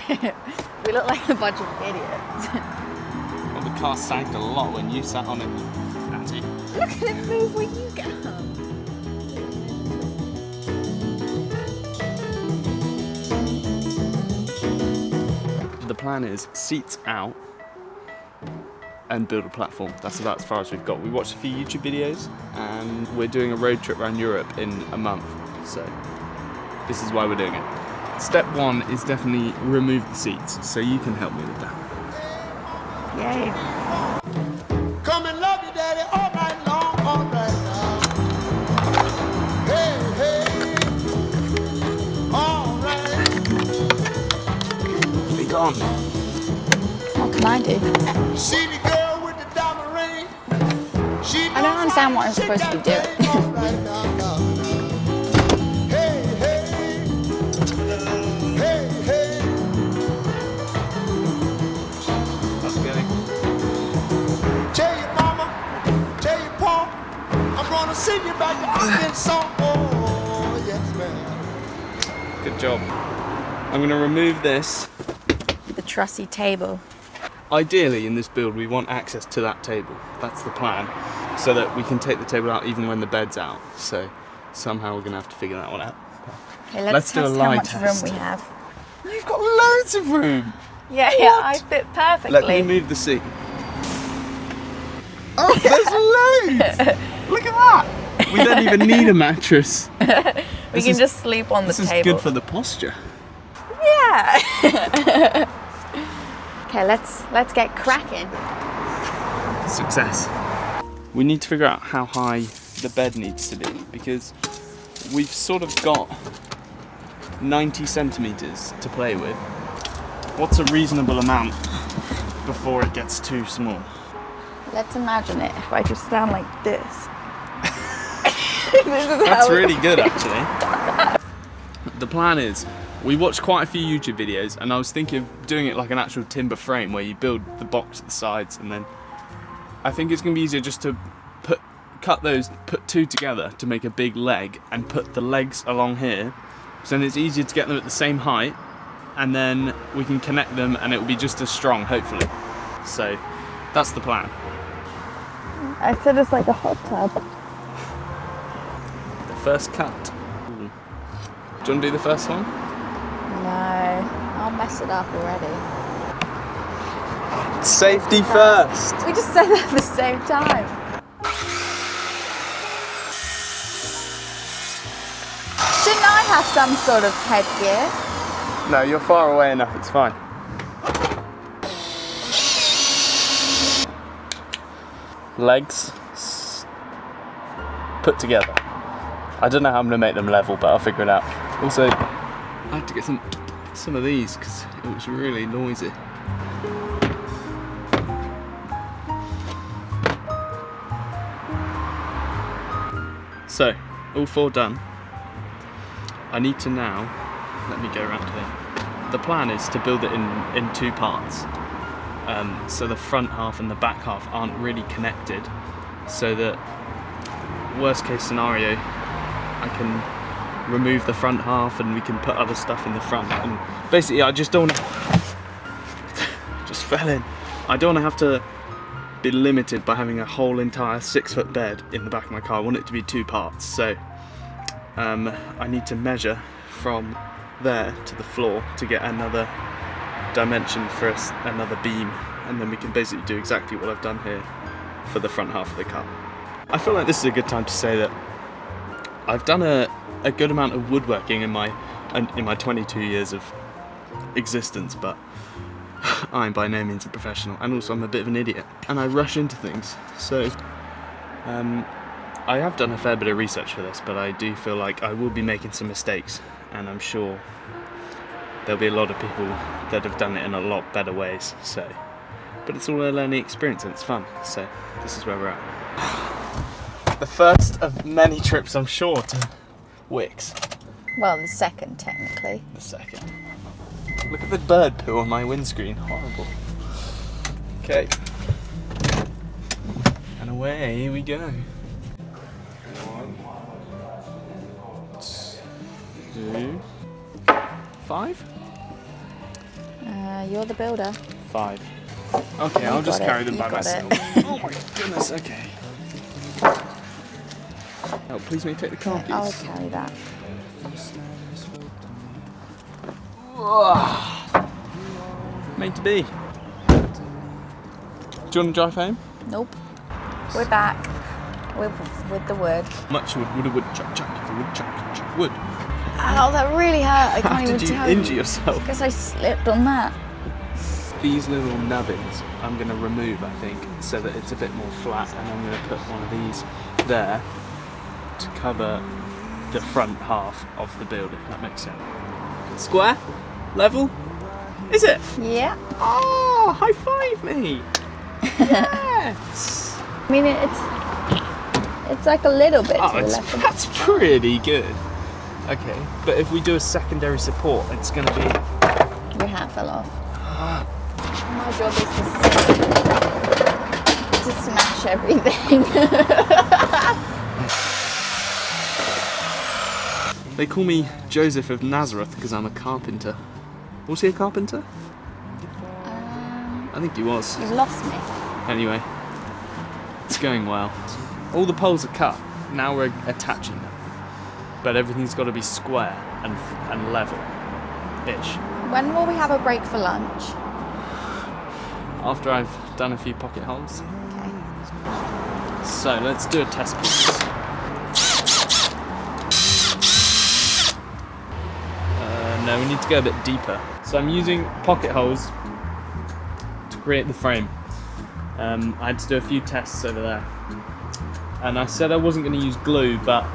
We look like a bunch of idiots. Well, the car sagged a lot when you sat on it, Auntie. Look at it move when you go. The plan is seats out and build a platform. That's about as far as we've got. We watched a few YouTube videos and we're doing a road trip around Europe in a month. So this is why we're doing it. Step one is definitely remove the seats. So you can help me with that. Yay. Come and love you, daddy, all night long, all night long. Hey, hey, all right. Be gone. What can I do? See the girl with the diamond ring? She I don't understand what I'm supposed to be doing. Hey, hey, hey, hey. How's it going? Tell your mama, tell your pa, I'm gonna sing you back the Indian song. Oh, yes, ma'am. Good job. I'm going to remove this. The trussy table. Ideally, in this build, we want access to that table. That's the plan, so that we can take the table out even when the bed's out. So somehow we're going to have to figure that one out. Okay, Let's do a test lie how much test. room we have. You've got loads of room. Yeah, yeah, I fit perfectly. Let me move the seat. Oh, there's loads! Look at that! We don't even need a mattress. We can just sleep on the This is table. good for the posture. Yeah. Okay, let's get cracking. Success. We need to figure out how high the bed needs to be because we've sort of got 90 centimeters to play with. What's a reasonable amount before it gets too small? Let's imagine it if I just stand like this. That's really good, actually. The plan is, we watched quite a few YouTube videos and I was thinking of doing it like an actual timber frame where you build the box at the sides, and then I think it's going to be easier just to put two together to make a big leg and put the legs along here, so then it's easier to get them at the same height, and then we can connect them and it will be just as strong, hopefully. So that's the plan. I said it's like a hot tub. The first cut. Ooh. Do you want to do the first one? No, I'll mess it up already. Safety first. We just said that at the same time. Shouldn't I have some sort of headgear? No, you're far away enough, it's fine. Legs put together. I don't know how I'm gonna make them level, but I'll figure it out. Also, I had to get some of these because it was really noisy. So, all four done. I need to now, let me go around here. The plan is to build it in two parts. So the front half and the back half aren't really connected, so that worst case scenario, I can remove the front half and we can put other stuff in the front. And basically I just don't just fell in. I don't want to have to be limited by having a whole entire 6-foot bed in the back of my car. I want it to be two parts, so I need to measure from there to the floor to get another dimension for another beam, and then we can basically do exactly what I've done here for the front half of the car. I feel like this is a good time to say that I've done a good amount of woodworking in my 22 years of existence, but I'm by no means a professional, and also I'm a bit of an idiot and I rush into things, so I have done a fair bit of research for this, but I do feel like I will be making some mistakes, and I'm sure there'll be a lot of people that have done it in a lot better ways, so, but it's all a learning experience and it's fun, so this is where we're at. The first of many trips, I'm sure, to Wicks. Well, the second, technically. The second. Look at the bird poo on my windscreen, horrible. Okay. And away we go. 1, 2, 5. you're the builder. 5. Okay, I'll just carry them by myself. Oh my goodness, okay. Oh, please may take the car, please. I'll carry that. Made to be. Do you want to drive home? Nope. We're back with the wood. Much wood, would a woodchuck chuck if a woodchuck chuck wood. Oh, that really hurt. I How can't even did you tell injure yourself? Because I slipped on that. These little nubbins I'm going to remove, I think, so that it's a bit more flat, and I'm going to put one of these there to cover the front half of the building, if that makes sense. Square? Level? Is it? Yeah. Oh, high five me! Yes! I mean, it's like a little bit to the left. That's pretty good. Okay, but if we do a secondary support, it's going to be... Your hat fell off. My job is to smash everything. They call me Joseph of Nazareth because I'm a carpenter. Was he a carpenter? I think he was. You've lost me. Anyway, it's going well. All the poles are cut. Now we're attaching them. But everything's got to be square and level-ish. When will we have a break for lunch? After I've done a few pocket holes. Okay. So let's do a test piece. No, we need to go a bit deeper. So I'm using pocket holes to create the frame. I had to do a few tests over there. And I said I wasn't going to use glue, but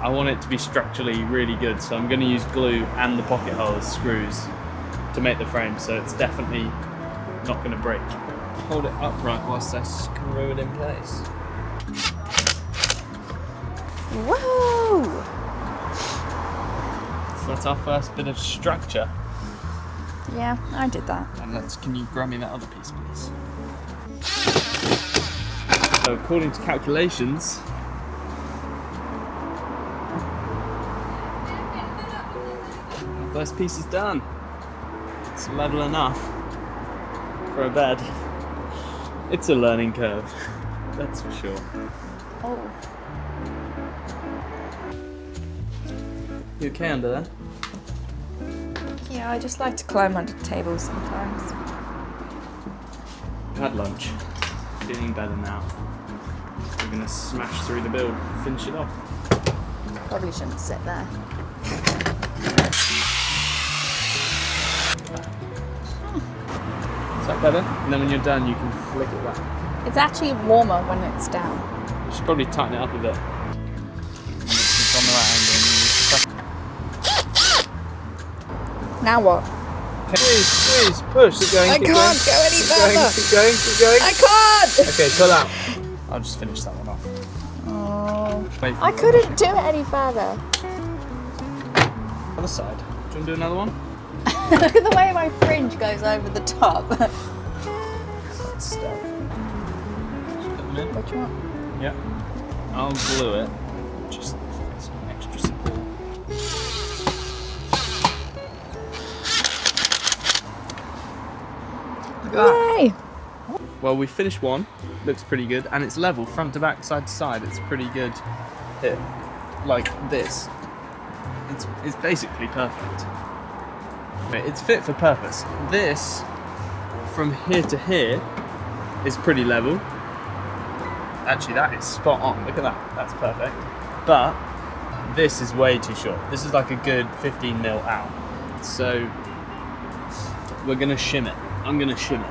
I want it to be structurally really good. So I'm going to use glue and the pocket holes, screws, to make the frame. So it's definitely not going to break. Hold it upright whilst I screw it in place. Woohoo! So that's our first bit of structure. Yeah, I did that. And can you grab me that other piece, please? So according to calculations, our first piece is done. It's level enough for a bed. It's a learning curve, that's for sure. Oh. You okay under there? Yeah, I just like to climb under tables sometimes. We've had lunch. Feeling better now. We're gonna smash through the build, finish it off. Probably shouldn't sit there. Is that better? And then when you're done, you can flick it back. It's actually warmer when it's down. You should probably tighten it up a bit. It's on the right angle. Now what? Squeeze, push. Keep going. I can't go any further. Keep going. I can't! Okay, pull out. I'll just finish that one off. Oh. Wait, I couldn't do it any further. Other side. Do you want to do another one? Look at the way my fringe goes over the top. Like stuff. Just put them in. Which one? Yeah. I'll glue it. Just some extra support. Yay! Well, we finished one. Looks pretty good, and it's level front to back, side to side. It's pretty good. Hit like this. It's basically perfect. It's fit for purpose. This, from here to here, is pretty level. Actually, that is spot on. Look at that. That's perfect. But this is way too short. This is like a good 15 mil out. So we're gonna shim it. I'm gonna shim it.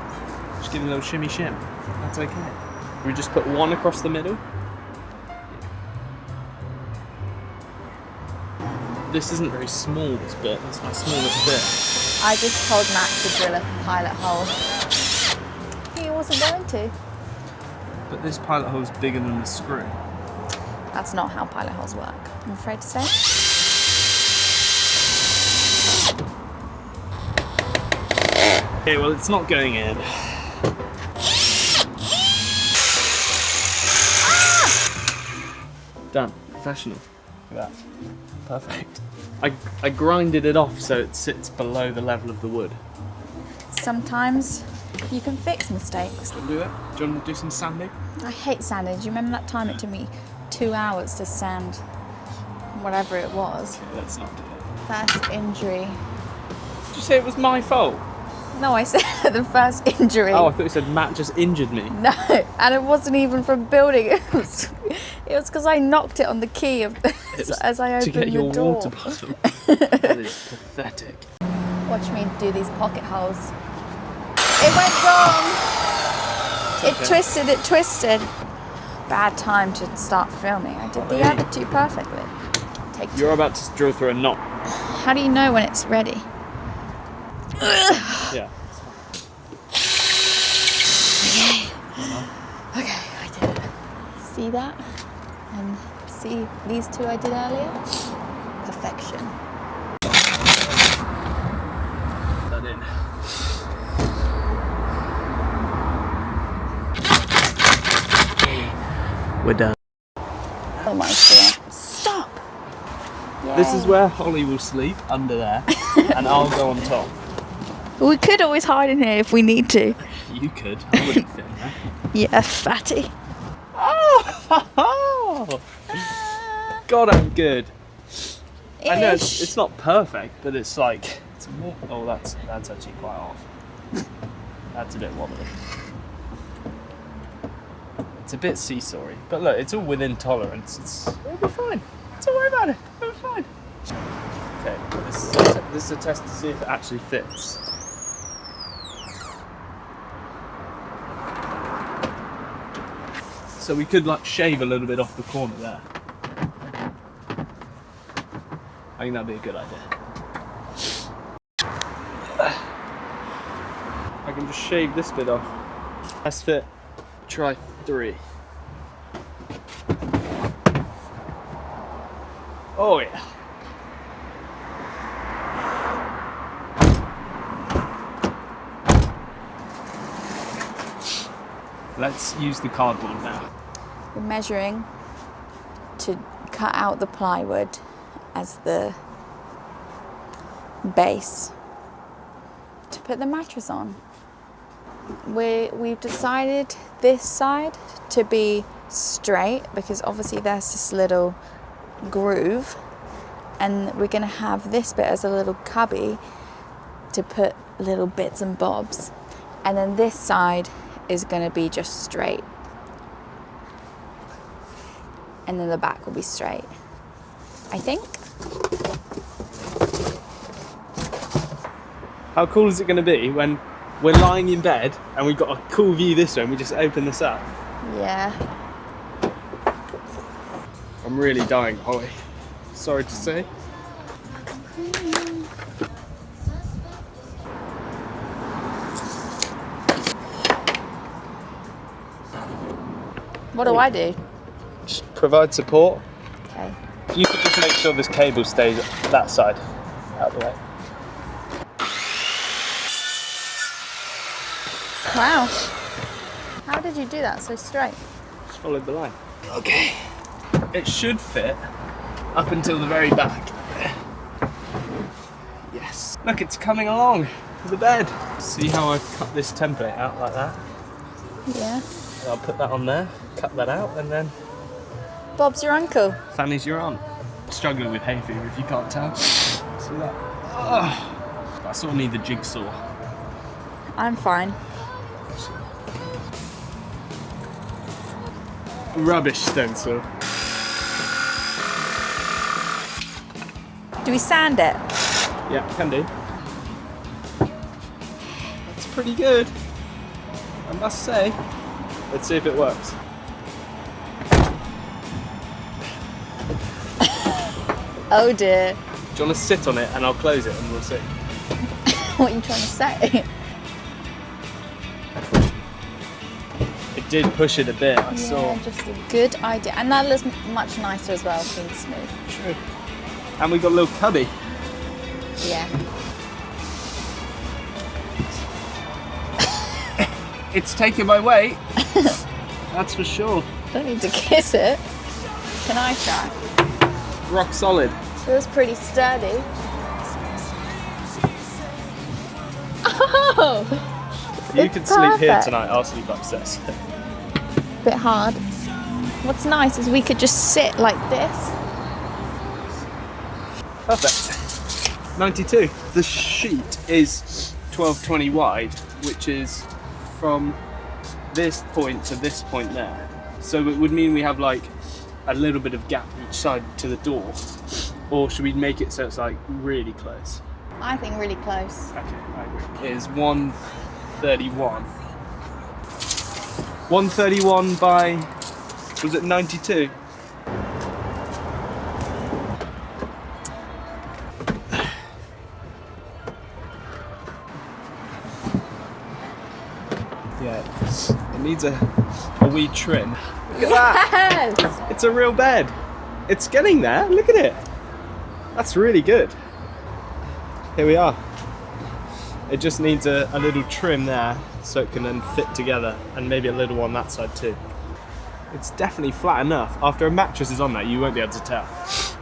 Just give it a little shimmy shim. That's okay. We just put one across the middle. This isn't very small, this bit. That's my smallest bit. I just told Matt to drill a pilot hole. He wasn't going to. But this pilot hole's bigger than the screw. That's not how pilot holes work, I'm afraid to say. Okay, well, it's not going in. Done. Professional. Look at that. Perfect. I grinded it off so it sits below the level of the wood. So sometimes you can fix mistakes. Can do it. Do you want to do some sanding? I hate sanding. Do you remember that time it took me 2 hours to sand whatever it was? Okay, let's not do it. First injury. Did you say it was my fault? No, I said the first injury. Oh, I thought you said Matt just injured me. No, and it wasn't even from building. It was because I knocked it on the key of as I opened to get the your door. water bottle. That is pathetic. Watch me do these pocket holes. It went wrong. It twisted. Bad time to start filming. I did the other two perfectly. Take two. You're about to drill through a knot. How do you know when it's ready? Yeah. Okay, I did it. See that? And see these two I did earlier? Perfection. That in. We're done. Oh my god. Stop! This is Yay. where Holly will sleep, under there, and I'll go on top. We could always hide in here if we need to. You could. I wouldn't fit in there. Yeah, fatty. Oh! God, I'm good. I know Ish. it's not perfect, but it's like it's more. Oh, that's actually quite off. That's a bit wobbly. It's a bit seesawy, but look, it's all within tolerance. It'll be fine. Don't worry about it. It'll be fine. Okay, this is a test to see if it actually fits. So we could like shave a little bit off the corner there. I think that'd be a good idea. I can just shave this bit off. Let's fit. Try 3. Oh yeah. Let's use the cardboard now. We're measuring to cut out the plywood as the base to put the mattress on. We've decided this side to be straight because obviously there's this little groove, and we're going to have this bit as a little cubby to put little bits and bobs, and then this side is going to be just straight, and then the back will be straight, I think. How cool is it going to be when we're lying in bed and we've got a cool view this way and we just open this up? Yeah. I'm really dying, Holly. Sorry to say. What do I do? Just provide support. Okay. If you could just make sure this cable stays that side, out of the way. Wow. How did you do that so straight? Just follow the line. Okay. It should fit up until the very back. Yes. Look, it's coming along to the bed. See how I've cut this template out like that? Yeah. And I'll put that on there, cut that out, and then Bob's your uncle. Fanny's your aunt. Struggling with hay fever if you can't tell. See that? Oh. I sort of need the jigsaw. I'm fine. Rubbish stencil. Do we sand it? Yeah, can do. That's pretty good, I must say. Let's see if it works. Oh dear. Do you want to sit on it and I'll close it and we'll see? What are you trying to say? It did push it a bit, I saw. Yeah, just a good idea. And that looks much nicer as well, being smooth. True. And we got a little cubby. Yeah. It's taking my weight. That's for sure. Don't need to kiss it. Can I try? Rock solid. Feels pretty sturdy. Oh! Oh, You it's can sleep here perfect. tonight, I'll sleep upstairs. Bit hard. What's nice is we could just sit like this. Perfect. 92. The sheet is 1220 wide, which is from this point to this point there. So it would mean we have like a little bit of gap each side to the door. Or should we make it so it's like really close? I think really close. Okay, I agree. It is 131. 131 by, was it 92? Yeah, it needs a wee trim. Look at that! Yes! It's a real bed. It's getting there, look at it. That's really good. Here we are. It just needs a little trim there so it can then fit together, and maybe a little one that side too. It's definitely flat enough. After a mattress is on there, you won't be able to tell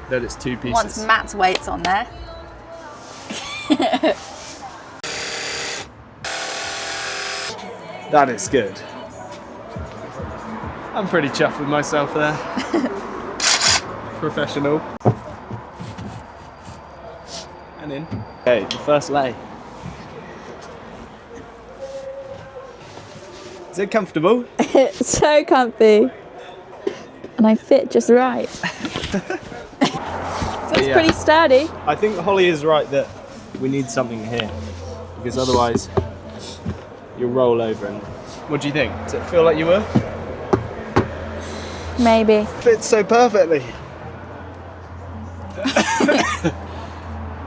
that it's two pieces. Once Matt's weight's on there. That is good. I'm pretty chuffed with myself there. Professional. And in. Okay, the first lay. Is it comfortable? It's so comfy. And I fit just right. It's Yeah. pretty sturdy. I think Holly is right that we need something here, because otherwise you'll roll over. And what do you think? Does it feel like you were? Maybe. Fits so perfectly.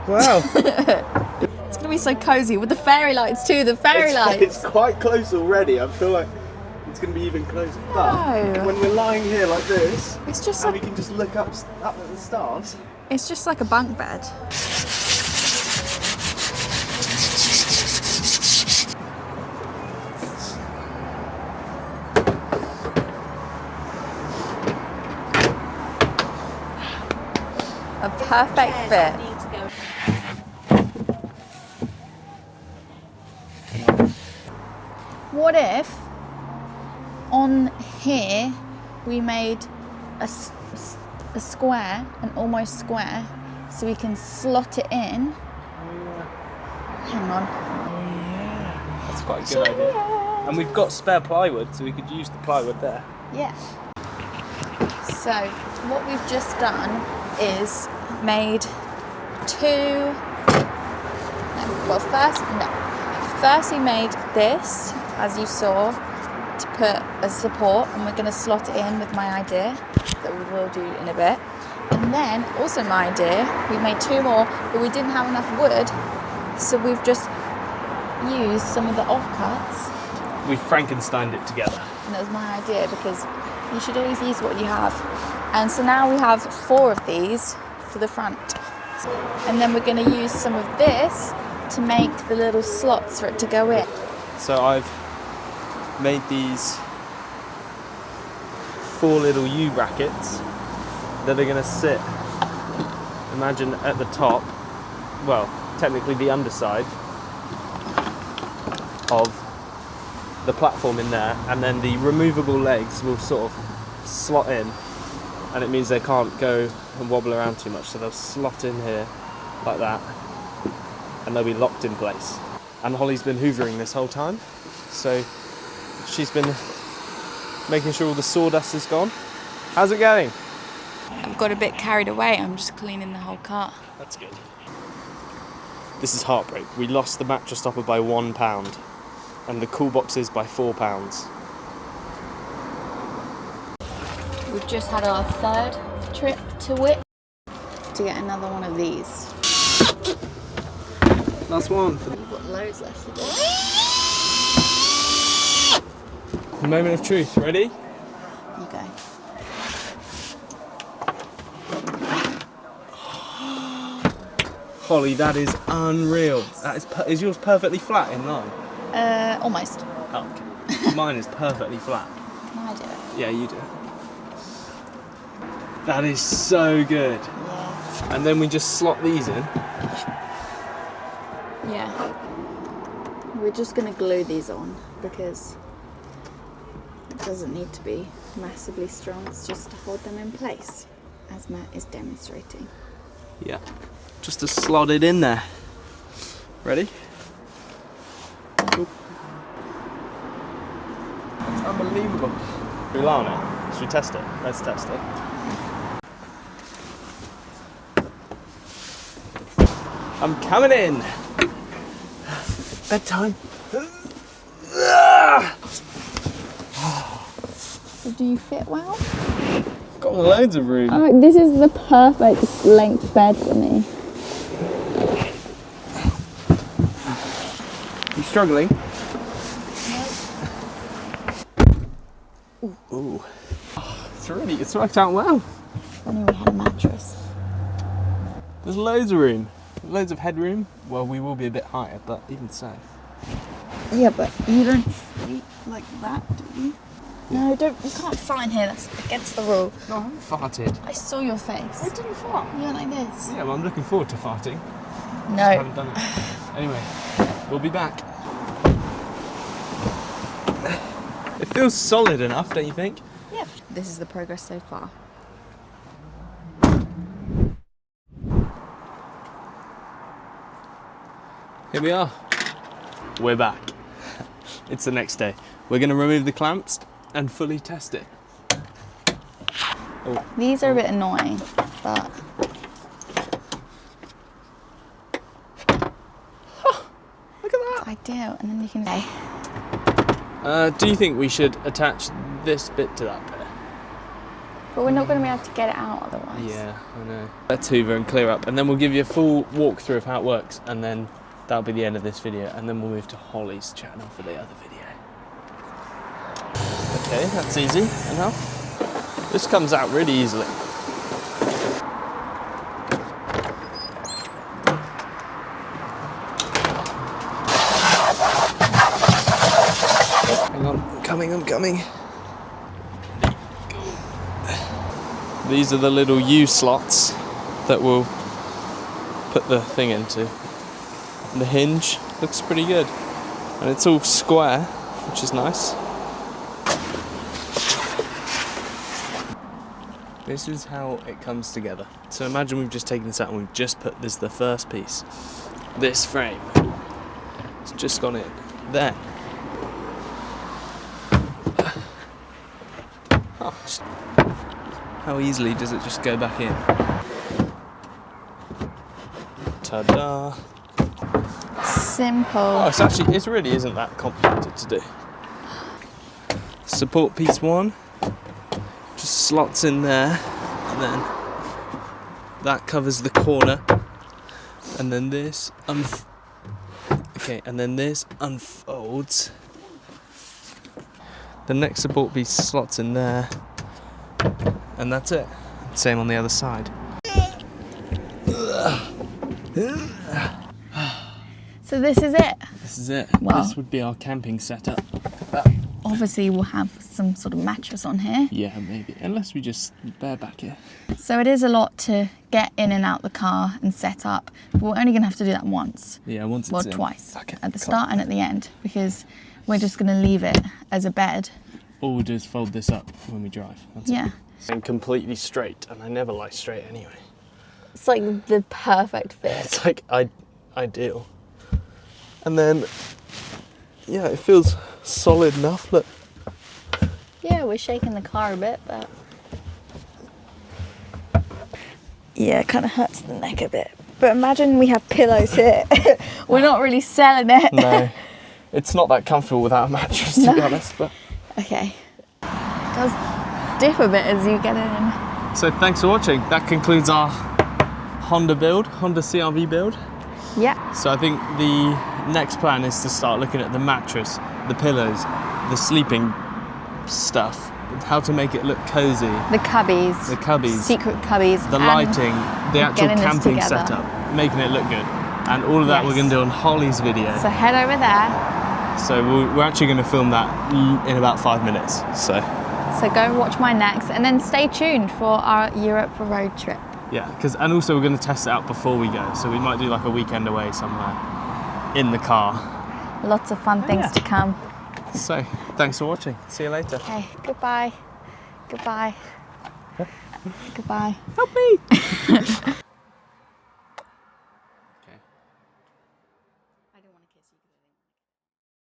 Wow. It's gonna be so cozy with the fairy lights too, the fairy lights. It's quite close already. I feel like it's going to be even closer. But No. when we're lying here like this, It's just and like we can just look up at the stars. it's just like a bunk bed. A perfect fit. What if on here we made a square, an almost square, so we can slot it in? Hang on. That's quite a good idea. And we've got spare plywood, so we could use the plywood there. Yeah. So what we've just done is made two. First we made this, as you saw, to put as support, and we're going to slot it in with my idea that we will do in a bit. And then also my idea, we made two more, but we didn't have enough wood, so we've just used some of the offcuts. We Frankensteined it together. And that was my idea, because you should always use what you have. And so now we have 4 of these for the front. And then we're going to use some of this to make the little slots for it to go in. So I've made these 4 little U brackets that are going to sit, imagine at the top, well, technically the underside of the platform in there, and then the removable legs will sort of slot in, and it means they can't go and wobble around too much, so they'll slot in here like that, and they'll be locked in place. And Holly's been hoovering this whole time, so she's been making sure all the sawdust is gone. How's it going? I've got a bit carried away. I'm just cleaning the whole car. That's good. This is heartbreak. We lost the mattress topper by £1 and the cool boxes by £4. We've just had our 3rd trip to Whip to get another one of these. Last one. We've got loads left to do. Moment of truth. Ready? You go. Holly, that is unreal. That is yours perfectly flat in line? Almost. Oh, okay. Mine is perfectly flat. Can I do it? Yeah, you do. That is so good. Yeah. And then we just slot these in. Yeah. We we're just going to glue these on because it doesn't need to be massively strong. It's just to hold them in place, as Matt is demonstrating. Yeah, just to slot it in there. Ready? Oop. That's unbelievable. We rely on it. Should we test it? Let's test it. I'm coming in. Bedtime. So do you fit well? Got loads of room. Oh, this is the perfect length bed for me. You struggling? Ooh. It's worked out well. If only we had a mattress. There's loads of room. Loads of headroom. Well, we will be a bit higher, but even so. Yeah, but you don't sleep like that, do you? No, don't. You can't fart in here. That's against the rule. No, I haven't farted. I saw your face. I didn't fart. You went like this. Yeah, well, I'm looking forward to farting. No. Just haven't done it. Anyway, we'll be back. It feels solid enough, don't you think? Yeah. This is the progress so far. Here we are. We're back. It's the next day. We're going to remove the clamps and fully test it. Oh. These are a bit annoying, but Look at that. it's ideal. And then you can. Do you think we should attach this bit to that bit? But we're not going to be able to get it out otherwise. Yeah, I know. Let's hoover and clear up, and then we'll give you a full walkthrough of how it works, and then that'll be the end of this video, and then we'll move to Holly's channel for the other video. Okay, that's easy enough. This comes out really easily. Hang on, I'm coming. These are the little U slots that we'll put the thing into. And the hinge looks pretty good. And it's all square, which is nice. This is how it comes together. So imagine we've just taken this out and we've just put this the first piece. This frame. It's just gone in. Then. Oh, how easily does it just go back in? Ta-da! Simple. Oh, it really isn't that complicated to do. Support piece 1 just slots in there, and then that covers the corner, and then this unfolds. The next support piece slots in there, and that's it. Same on the other side. So this is it. This is it. Wow. This would be our camping setup. Obviously, we'll have some sort of mattress on here. Yeah, maybe. Unless we just bareback it. So it is a lot to get in and out the car and set up. But we're only going to have to do that once. Yeah, once it's in. Twice. Okay, at the cool. start and at the end. Because we're just going to leave it as a bed. All we'll do is fold this up when we drive. That's Yeah. it. And completely straight, and I never like straight anyway. It's like the perfect fit. It's like ideal. And then, yeah, it feels solid enough. Look. Yeah, we're shaking the car a bit, but yeah, it kind of hurts the neck a bit. But imagine we have pillows here. We're not really selling it. No, it's not that comfortable without a mattress, to be honest. But Okay. It does dip a bit as you get in. so thanks for watching. That concludes our Honda CRV build. Yeah. So I think the next plan is to start looking at the mattress, the pillows, the sleeping stuff, how to make it look cozy, The cubbies. the Secret cubbies. and lighting, the actual getting this camping together. setup, making it look good, and all of that we're Yes. going to do on Holly's video. So head over there. So we're actually going to film that in about 5 minutes. So So go and watch my next, and then stay tuned for our Europe road trip. yeah, and also we're going to test it out before we go. So we might do like a weekend away somewhere in the car Lots of fun things yeah. to come. So, thanks for watching. See you later. Okay, goodbye. Goodbye. Goodbye. Help me! Okay. I don't want to kiss you because I think